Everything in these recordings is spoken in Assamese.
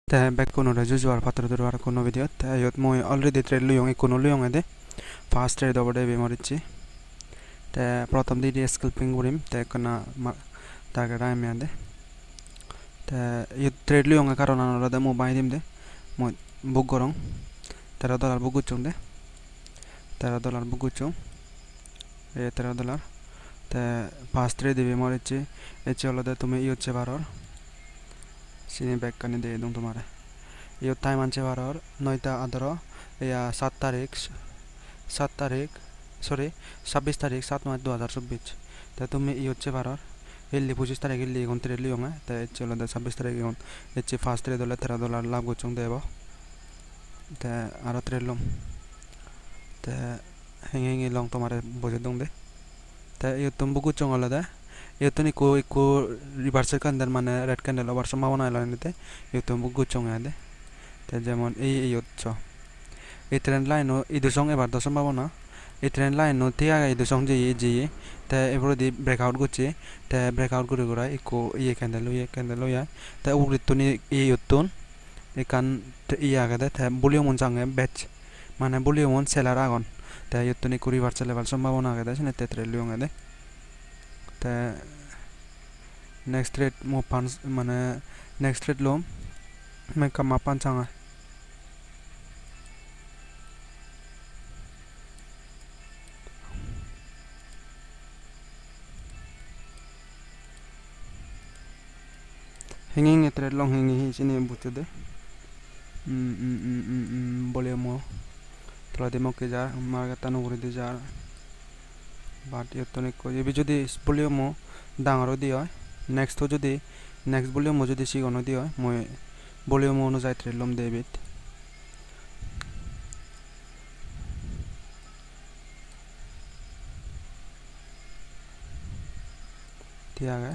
Ta bekkono da jujuar patro durwar kono video ta yot moi already trade luyong ikono luyong ede fast trade obode be morichi ta prothom di scalping gurim ta kana target am ande ta yot trade luyong karon anora da mobile dim de mo book gorong $13 book guchung de $13 book guchung e $13 ta fast trade be morichi e cholo de তুমি ইউচ্ছে বারর সিনে ব্যাক কানে দিয়ে দং তোমারে ইউ টাইম আনছে বারর 9টা 18 ইয়া 7 তারিখ সরি 26 তারিখ 7 মাস 2024 তা তুমি ইউচ্ছে বারর এলি 25 তারিখ এলি এখন ট্রেড লিও না তা চলো দা 26 তারিখ এখন এচে ফার্স্ট ট্রেড হলে $13 লাভ গুচং দেব তা আর ট্রেড লম তা হেঙ্গি লং তোমারে বুঝে দং দে তা ইউ তুম বুকু চং হলো দা ইউতনি ko reverse candle মানে red candle আবার সম্ভাবনা এলো নিতে ইউতো বুকু চং আদে তা যেমন এই ইউচ্ছ এই ট্রেন্ড লাইন ও ইদু সং এবার তো সম্ভাবনা এই ট্রেন্ড লাইন ও তিয়া ইদু সং জি তা এবারে দি ব্রেকআউট গুছে তা ব্রেকআউট করে গড়া ইকো ইয়ে ক্যান্ডেল ইয়া তা উরিতনি এই ইউতন একান ইয়া গাদা তা ভলিউম চাঙে ব্যাচ মানে ভলিউম সেলার আগন তা ইউতনি কো রিভার্স লেভেল সম্ভাবনা গাদা সনে তে ট্রেড লিও গাদা তা next trade mo pan মানে next trade lo me kama pan changa hanging e trade long hanging hi chine butte de bole mo tola demo ke jar marga tanu guri de jar but yotone ko ebi jodi bole mo dangaro di hoy next to যদি next ভলিউম যদি সিগনো দি হয় মই ভলিউম অনুযায়ী ট্রেড লম দেবিত দিয়া গে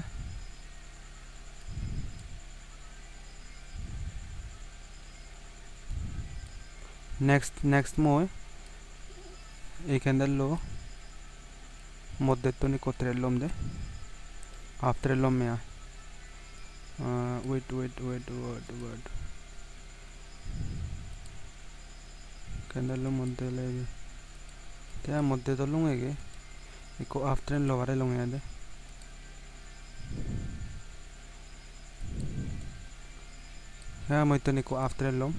next মই এই ক্যান্ডেল লো মধ্যে তনি কো ট্রেড লম দে after lom me wait candle মধ্যে লাগে তে মধ্যে তো লুঙ্গে গে ইকো after লোয়ারে লুঙ্গে দে হ্যাঁ মই তো নিকো after লম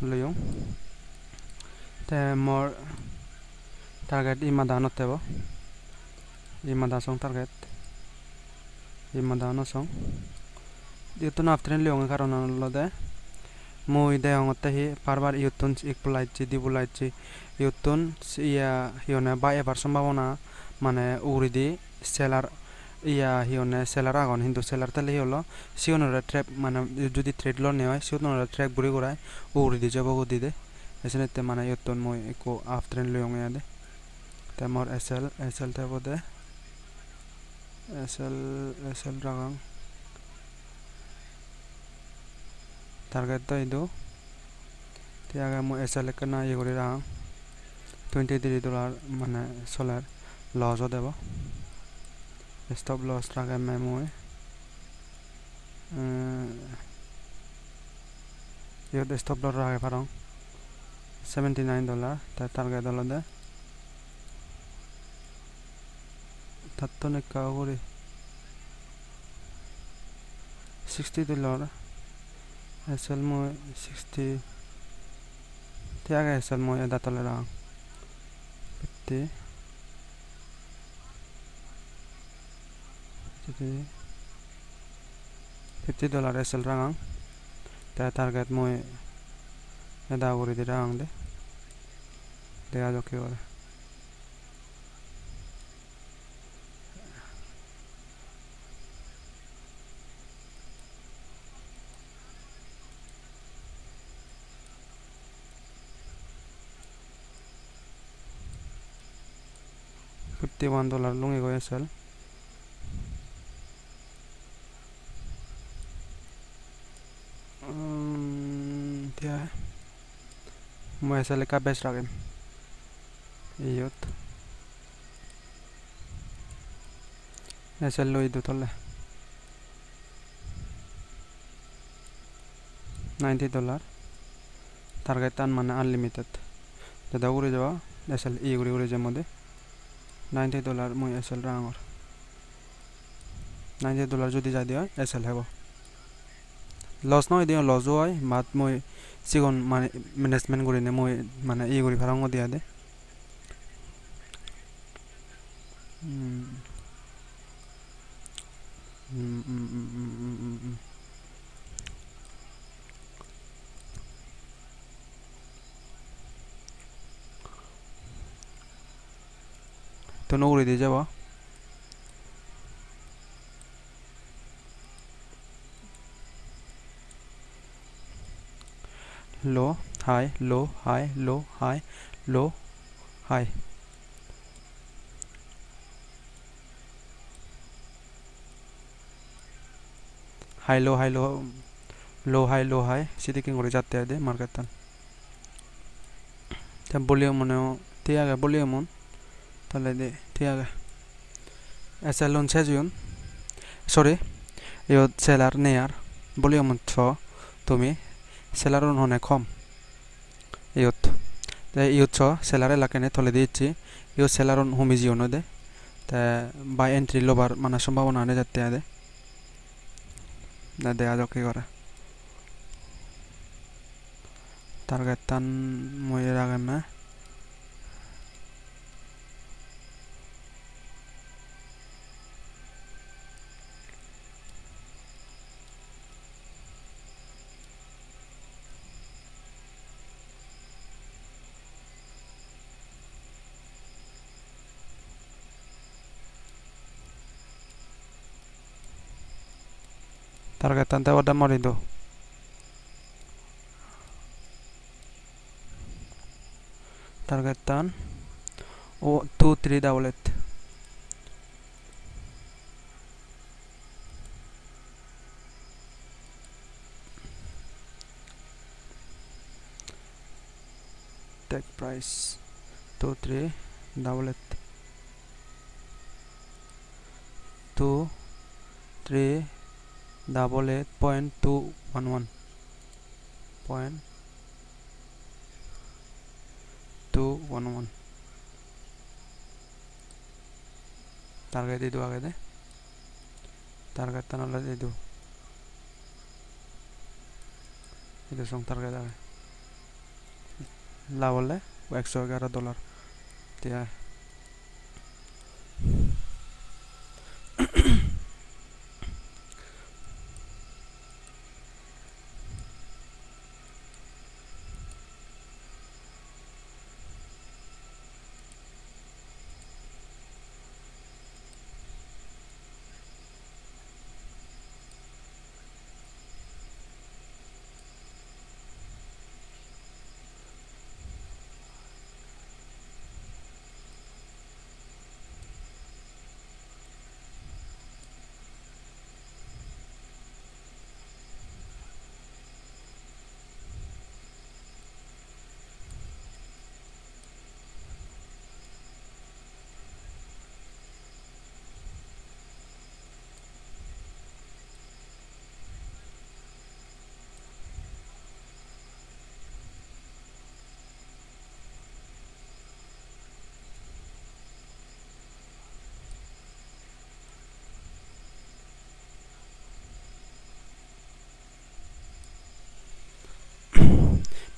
লয়ং তে মোর target imadano tebo imadasong target imadano song ditun after leong karon lode moi deongotte hi parbar yutun ikpulaichi dibulaichi yutun iya hione ba ebar সম্ভাবনা মানে উরিদি সেলার ইয়া হিওনে সেলার আগুন হিন্দু সেলার তালে হলো সিওনরা ট্র্যাপ মানে যদি ট্রেড লো নেয় হয় সিওনরা ট্র্যাক বুড়ি গড়ায় উরিদি যাব গদি দে এসনেতে মানে ইউতন মই একো after লিওং ইয়াদে temor SL te bode SL ragang target to idu tiaga mo SL kana yegori rang $23 মানে solar loss debo stop loss raga me moi yod stop loss raga parong $79 ta target dolode tatone ka gore $60 SL mo 60 tiaga SL mo eda tolera 50 $50 SL rangang ta target mo eda gore dirang de dega joke gore $51 lungi go SL dia mo SL ka best ragem iyot SL lo idu tolle $90 target tan মানে unlimited দাদা উড়ে যাওয়া এসএল ই উড়ে যাওয়ার মধ্যে $90 মই এসএল রাঙর $90 যদি যাই দিয়া এসএল হেব লস নয় দিয়া লস হয় মাত মই সিগন মানে ম্যানেজমেন্ট করি নে মই মানে ই করি ফারাঙ্গ দিয়া দে তো নৌড়ে দিয়ে যাবা লো high low high low high low হাই হাই লো হাই লো লো হাই লো হাই সিদিকে করে যাতে দে মার্কেট তান তা বলিও মনে ঠিক আছে বলিও মন তাহলে দে ঠিক আছে এসএল লোন সেজুন সরি ইয়ত সেলার নেয়ার বলিও মন ছ তুমি সেলার হনে কম ইয়ত ইয়ত ছ সেলারে লাকেনে তলে দিচ্ছি ইয়ত সেলার হোমি জিওনো দে তা বাই এন্ট্রি লোবার মানে সম্ভাবনা আনে যাতে দে না দেয়া যাক কি করে target tan মই এর আগে না target tan te oda morido target tan o 2388 take price 2388 2388.211 point 211 target itu आगे दे target tan ola itu song target आगे ला बोले $111 dia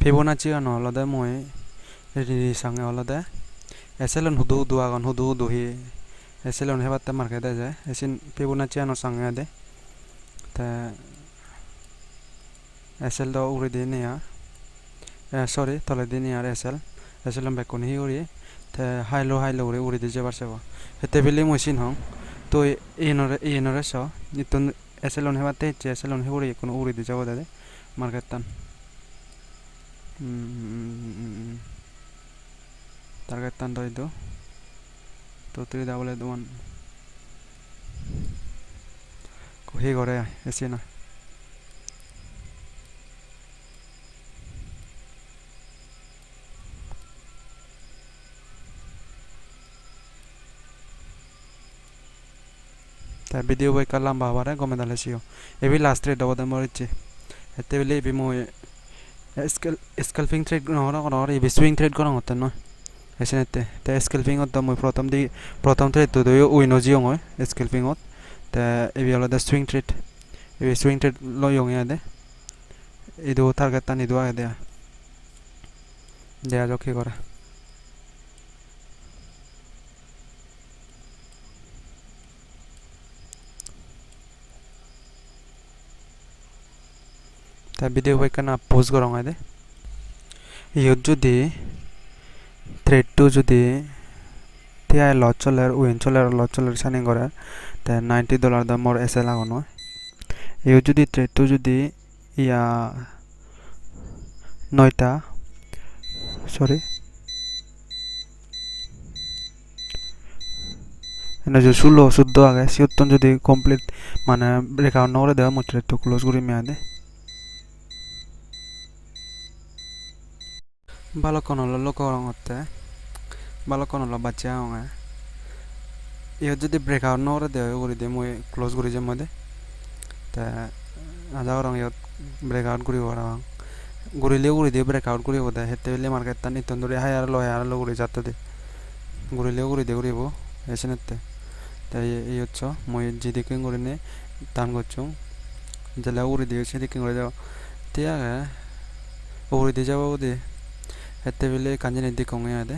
Fibonacci ano alada moi ri sange alada eselon hudu agon hudu hi eselon hebatte market je esin Fibonacci ano sange de ta esel do uri de ne ya sorry tole de ne ya eselon bekon hi uri ta high low uri de je barse ba hete bili mosin hong to inore so nitun eselon hebatte je eselon hi uri kono uri de jago de market tan target tan do itu 2388 ko hi gore esina ta video bai kalam babare gome dale sio ebi last rate do morichi hette bile ibi moi scalping trade no ibi swing trade korang hoten no esenete te scalping ot moi prothom trade to do uino jiong hoy scalping ot te ibi hola swing trade ibi swing trade lo yong ade idu target tan idu age দেয়া যাক কি করে তা ভিডিও বাইকানা পোজ করং আদে ইয়ত যদি থ্রেড টু যদি টিআই লট চলার উইন চলার সানিং করে তা $90 দাম মোর এসএল লাগানো ইয়ত যদি থ্রেড টু যদি ইয়া 9টা সরি এনে যে 16 14 আগে সিয়তন যদি কমপ্লিট মানে ব্রেকআউট না করে দেওয়া মোর থ্রেড টু ক্লোজ করি মেয়াদে ভালো কোন লোক করং হতে ভালো কোন লো বাচ্চা হঙে ইয়ত যদি ব্রেকআউট না করে দেওয়া করি দে মই ক্লোজ করি যে মধ্যে তা আজা করং ইয়ত ব্রেকআউট করি করং গুরিলেও গুরি দিয়ে ব্রেকআউট করি বোধ হেতে হইলে মার্কেট তান ইতন ধরে হায়ার লো গুরি যাতে দে গুরিলেও গুরি দিয়ে করিব এসেনেতে তাই এই হচ্ছে মই যেদিকে গুরিনে টান করছুম জেলা গুরি দিয়ে সেদিকে করে যাও তিয়া গুরি দিয়ে যাবো দে হেতে হইলে কাঞ্জিনি দিকে কমে আদে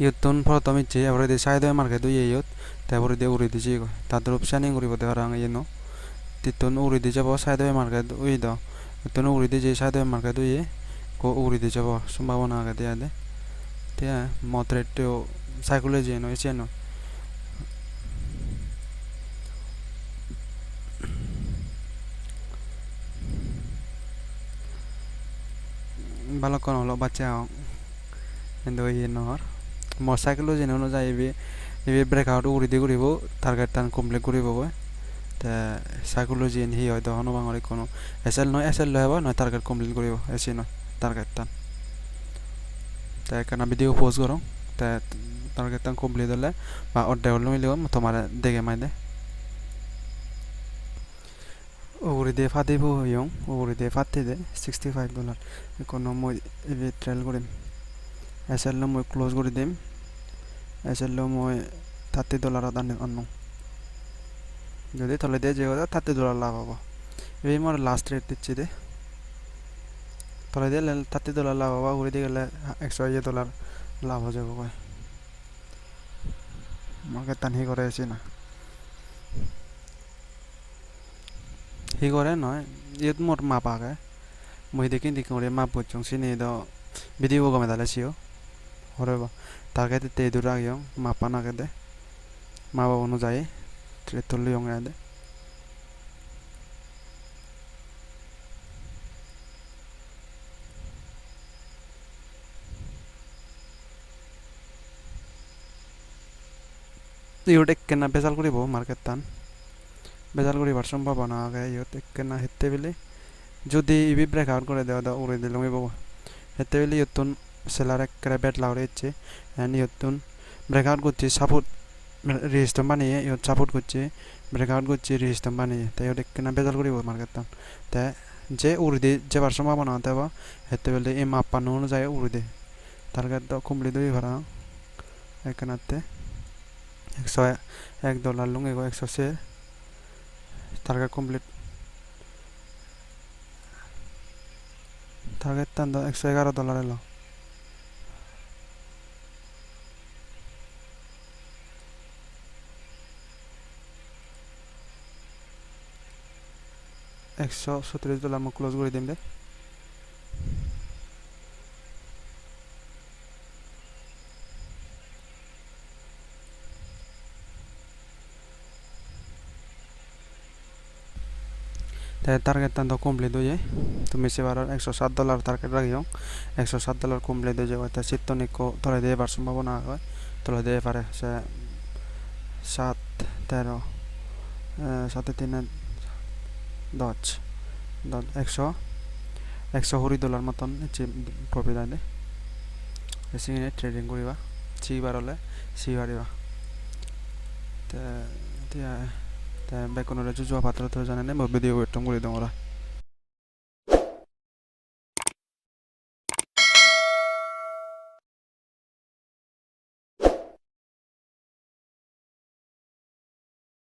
ইয়তন প্রথমে যে এবারে দিয়ে সাইড মার্কেট দুই ইয়ত তারপরে দিয়ে উড়ি দিছি তাদের অপশানিং করিব দেওয়ার আগে ইনো তিতন উড়ি দিয়ে যাব সাইড মার্কেট উই দাও তনো উড়ি দিয়ে যে সাইড মার্কেট দুই কো উড়ি দিয়ে যাব সম্ভাবনা আগে দেয়া দে তিয়া মডারেট সাইকোলজি নো এসে নো ভালো কোন হলো বাচ্চা এন্ড ওই নর মোর সাইকোলজি নো যাইবে এবে ব্রেকআউট উড়ি দিয়ে করিব টার্গেট টান কমপ্লিট করিব তা সাইকোলজি হি হয়তো হনো বাংলায় কোনো এসএল লয় বা নয় টার্গেট কমপ্লিট করিব এসে নয় টার্গেট টান তা কেন ভিডিও পোস্ট করো তা টার্গেট টান কমপ্লিট হলে বা অর্ধেক হলে মিলিব তোমার দেখে মাইদে উড়ি দিয়ে ফাটিব ইয়ং উড়ি দিয়ে ফাটি দে $65 কোনো মই এবে ট্রেল করিম এসএল মই ক্লোজ করে দিম এসএল মই $30 আনো যদি তলে দিয়ে যে কথা $30 লাভ হবো এই মোর লাস্ট রেট দিচ্ছি দে তলে দিয়ে $30 লাভ হবো উড়ে দিয়ে গেলে $100 লাভ হয়ে যাবো ভাই মার্কেট টান হি করে আছি না হি করে নয় ইয়ত মোর মাপ আগে মই দেখি করে মাপ বুঝছং সিনি দ ভিডিও গমে দালে সিও হরেবা টার্গেট তে দূর আগিয়ং মাপা না দে মাপা অনুযায়ী ট্রেড তুললি হঙে দে ইউট এককেনা বেজাল করিব মার্কেট টান বেজাল করিবার সম্ভাবনা আগে ইউট এককেনা হেতে বেলে যদি ইবি ব্রেকআউট করে দেওয়া দাও উড়ে দিলাম বাবা হেতে বেলে ইয়তন সেলার একরে ব্যাট লাউরে ইচ্ছে এন্ড ইয়তন ব্রেকআউট করছে সাপোর্ট রেজিস্ট্যান্ট বানিয়ে ইয়ত সাপোর্ট করছে ব্রেকআউট করছে রেজিস্ট্যান্ট বানিয়ে তাই ইয়ত এককেনা বেজাল করিব মার্কেট টান তা যে উড়ে দিয়ে যাবার সম্ভাবনা দেওয়া হেতে বেলে এই মাপ পানো অনুযায়ী উড়ে দে টার্গেট দাও কমপ্লিট হয়ে ভরা এখানাতে $101 লুঙ্গে 100 সে টার্গেট কমপ্লিট টার্গেট টান $111 এলো $137 মই ক্লোজ করে দিম দে টার্গেট টান তো কমপ্লিট হয়ে যায় তুমি সেবার $107 টার্গেট রাখিও $107 কমপ্লিট হয়ে যাবে তা চিত্তনিক তোলা দিয়ে বার সম্ভাবনা হয় তোলা দিয়ে পারে সে 7 13 7 3 10 $100 মতন প্রফিট আনে এসে ট্রেডিং করিবা সিবার হলে সিবারিবা তা বেকনের জুজুয়া পাত্র তো জানে না ভিডিও ওয়েট করে দিও ওরা